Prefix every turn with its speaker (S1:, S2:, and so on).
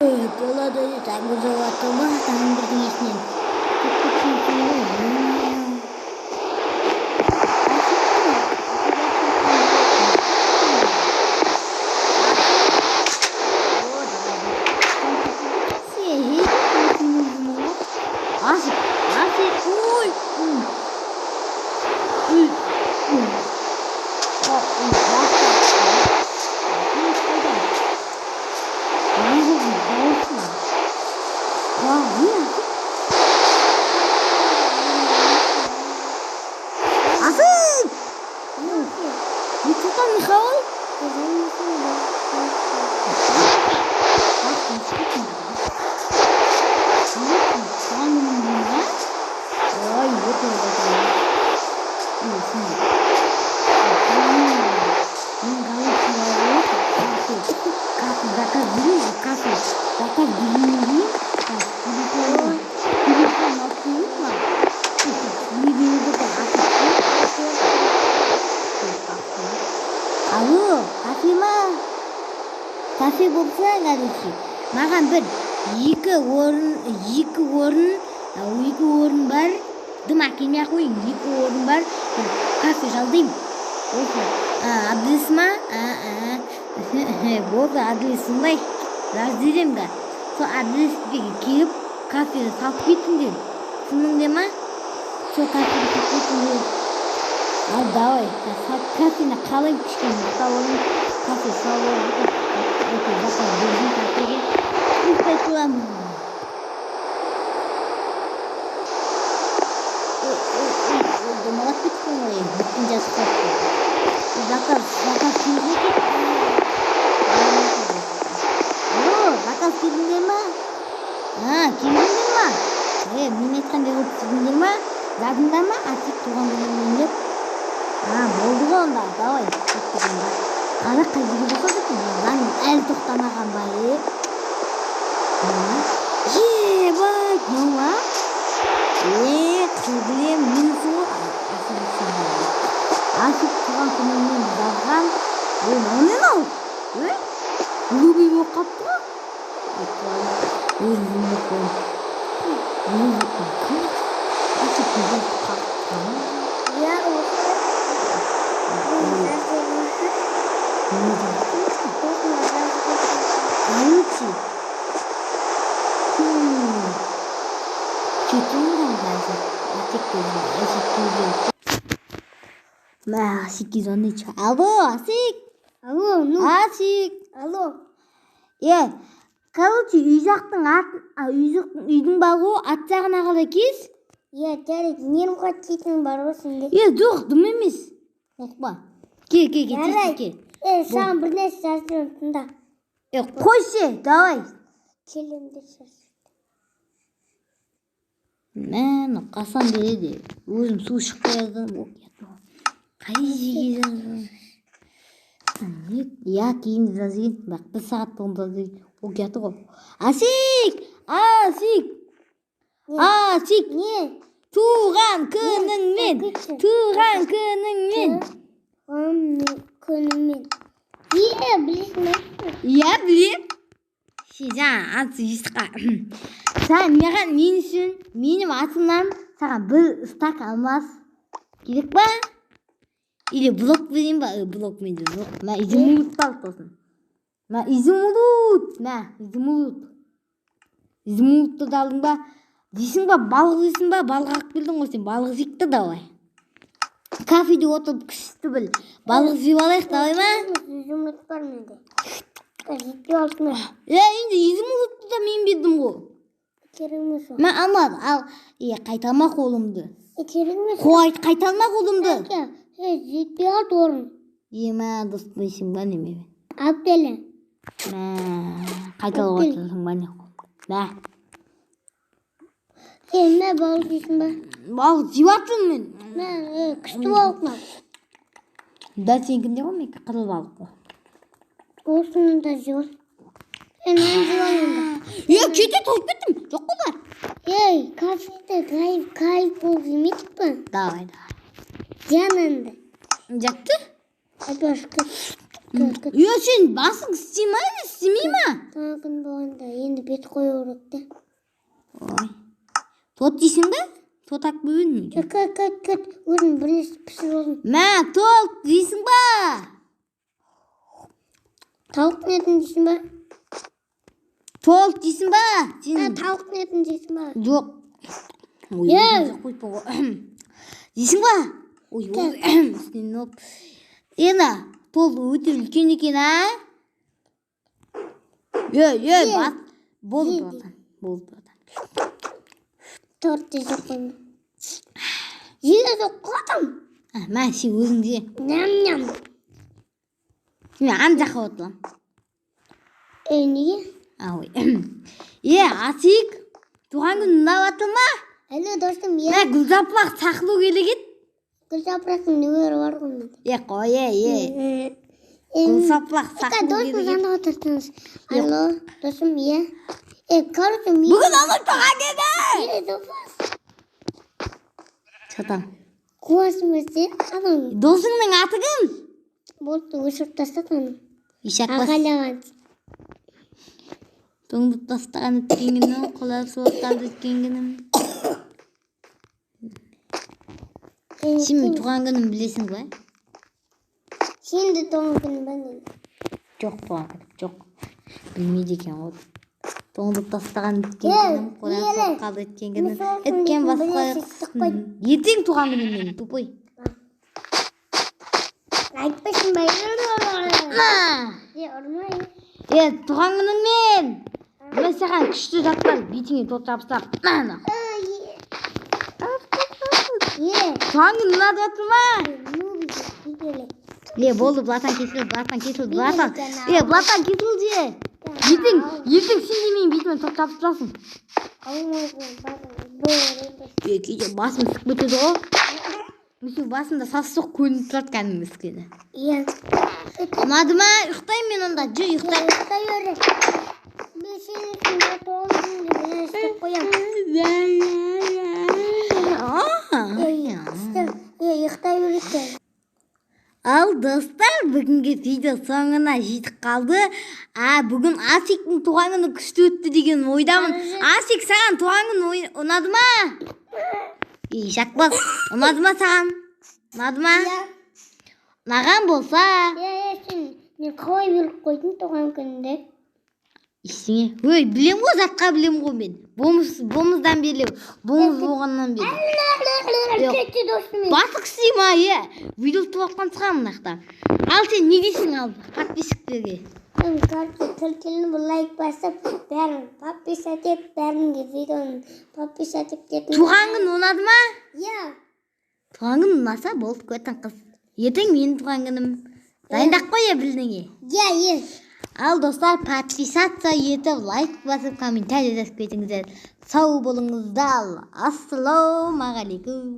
S1: Колода таңғы жоғалтыма таңдырдың есінен. Kafe болса, kardeşi. Маған бір екі орын бар. Дым әкелмей қойын. Екі орын бар. Бір кафе жалдайым. Адресіма? Болды, адрес сондай. Раздеремді. Сол адреске келіп, кафені салып кетіңдер. Сыныңде ма? Сол кафені салып кетіңдер. Ал, давай. Кафені қалай кішкен мұқтауын. Кафе салып. Заказ бердім кафеге. Ұйықтай тұрамын. Домалап кеткен ғой. Бүттін жасып қапты. Заказ келді ме? Заказ келдіңдер ма? Келдіңдер ма? Мен айтқандай болып келдіңдер ма? Жадыңдар ма? Атып туған күнімнен деп. Болды ғой онда. Давай. Ана қай жерге жасады екен? Мен әлі тоқтамаған бай. Бай, не ма? Қылдылем, минусу. Асып туған күнімнен жазған. Онымен ау? Любый болып қапты ма? Асып туған қапты ма? Короче, четвертом даже, Асик звонит. Алло, Асик. Алло, Асик. Алло. Короче, үйдің бағу ат жағына қалай кез?
S2: Жарик, нерім қатсейтін бар осында.
S1: Жоқ, дым емес. Оқпа. Ке.
S2: Саған бір нәрсе жаздырым тыңда.
S1: Қойшы, давай.
S2: Келемді жаздырым.
S1: Мен қасан береді. Өзім су шықпай жаздым. Қай жеге жаздым? Кейін жазайын. Бақ, бір сағат болғанда жазайын. Оқияты ғой. Асик!
S2: Не?
S1: Туған күніңмен.
S2: Күніңмен. Білесің бе?
S1: Білем. Жаңа аты естіға. Сән маған мен үшін, менің атымнан саған бір стак алмас керек ба? Или блок берейін ба? Блок менде жоқ. Мә, изумруд бар тосын. Мә, изумрудты алдың ба? Дейсің ба, балық дейсің ба? Балық ақ келдің ғой сен. Балық жекті давай. Кафеде отырып күшті біл. Балық жеп алайық, давай ма?
S2: Изумруд бар менде. Жетпей алсын.
S1: Енді изумрудты да мен бердім ғой.
S2: Керемес ол.
S1: Мә, алмады. Ал, қайталма қолымды.
S2: Керемес.
S1: Қайталма қолымды.
S2: Жетпей алды орын.
S1: Мә, дос дейсің ба неме?
S2: Алып келі.
S1: Мә, қайталып отырсың ба не? Мә.
S2: Мә, балық дейсің ба?
S1: Балық жеп атырмын мен.
S2: Мә, күшті балық ма?
S1: Да, сенкінде ғой мен қызыл балық қой.
S2: Осының да жол. Мен жолында.
S1: Кете толып кеттім. Жоқ қой бар.
S2: Кафеде кайып болып жемейдік па?
S1: Давай.
S2: Жанында.
S1: Жатты?
S2: Айтпашқа.
S1: Yo sen басың істемейді, істемей ма?
S2: Туған күн болғанда енді бет қою керек те.
S1: Ой. Тот дейсің бе? Тот ақ бөлін.
S2: Кет. Өзің бірнеше пісіріп алдың.
S1: Мә, тот дейсің ба?
S2: Тауық не етін дейсің ба?
S1: Тот дейсің ба?
S2: Тауық не етін дейсің ба?
S1: Жоқ. Ой, дейсің ба? Ой, үстінен оп. Ена, тол өте үлкен екен, а? Бас. Болды батан.
S2: Торт жеп қойма. Жеге жоқ қойдым.
S1: Мә, сен өзің де.
S2: Ням.
S1: Мен ан жаққа отырам.
S2: Неге?
S1: Ой. Асик, туған күн ұнап атыр ма?
S2: Әлі достым,
S1: Мә, гүлжапырақ сақылу керек еді.
S2: Гүлжапырақтың нөмірі бар ғой.
S1: Қой, гүлжапырақ сақылу
S2: Достым
S1: керек еді.
S2: жанына отырсаңыз. Алло, достым, короче,
S1: Бүгін оның туған күні! Шатам.
S2: Қуасың өсте, адам.
S1: Досыңның аты кім?
S2: Болды, өшіріп тастатаным.
S1: Ишақбас.
S2: Ағайлаған.
S1: Тоңды тастаған өткен күні, қолар суықтан өткен күнім. Сен мен туған күнім білесің бе?
S2: Сен де туған күнім білмейді.
S1: Жоқ, туған күнім, жоқ. Білмейді екен ғой. Тоңды тастаған өткен күнім, қолар суықтан өткен күнім. Өткен басқа. Ертең туған күнім мен, тупой.
S2: Айтпайсың ба? Ұрмай.
S1: Туған күнің мен. Мен саған күшті жақтар бетіңе тот жабыстап. Туған күн ұнады отыр ма? Болды, блатан кесілді. Блатан кесілді. Ертең сен де менің бетіме тот жабыстырасың. Кейде басым сық бітеді ғой. Мүсі басында сасық көрініп тұрады кәдімгі міскені. Ұнады ма? Ұйықтаймын мен онда. Жүр, ұйықтай. Ал достар, бүгінгі видео соңына жетіп қалды. Бүгін Асиктің туған күні күшті өтті деген ойдамын. Асик, саған туған күн ұнады ма? Шақбас, ұнады ма саған? Ұнады ма? Наған болса?
S2: Мен қалай біліп қойдың туған күнінде?
S1: Ешіңе? Білем ғой, затқа білем ғой мен. Болмыздан белем. Болмыз болғаннан белем. Батық істей ма, видео тұлаққан сыған мұнақта. Ал сен не дейсің ал подписчиктерге?
S2: Тілкелін бұл лайк басып, бәрін подписать ет, бәрінге видеоны подписать ет.
S1: Туған күн ұнады ма?
S2: Туған
S1: күн ұнаса болды, көтін қыз. Ертең менің туған күнім. Дайындақ қой білдіңе. Ал достар, подписаться етіп, лайк басып, комментарий жазып кетіңіздер. Сау болыңыздар. Ассалаумағалейкум.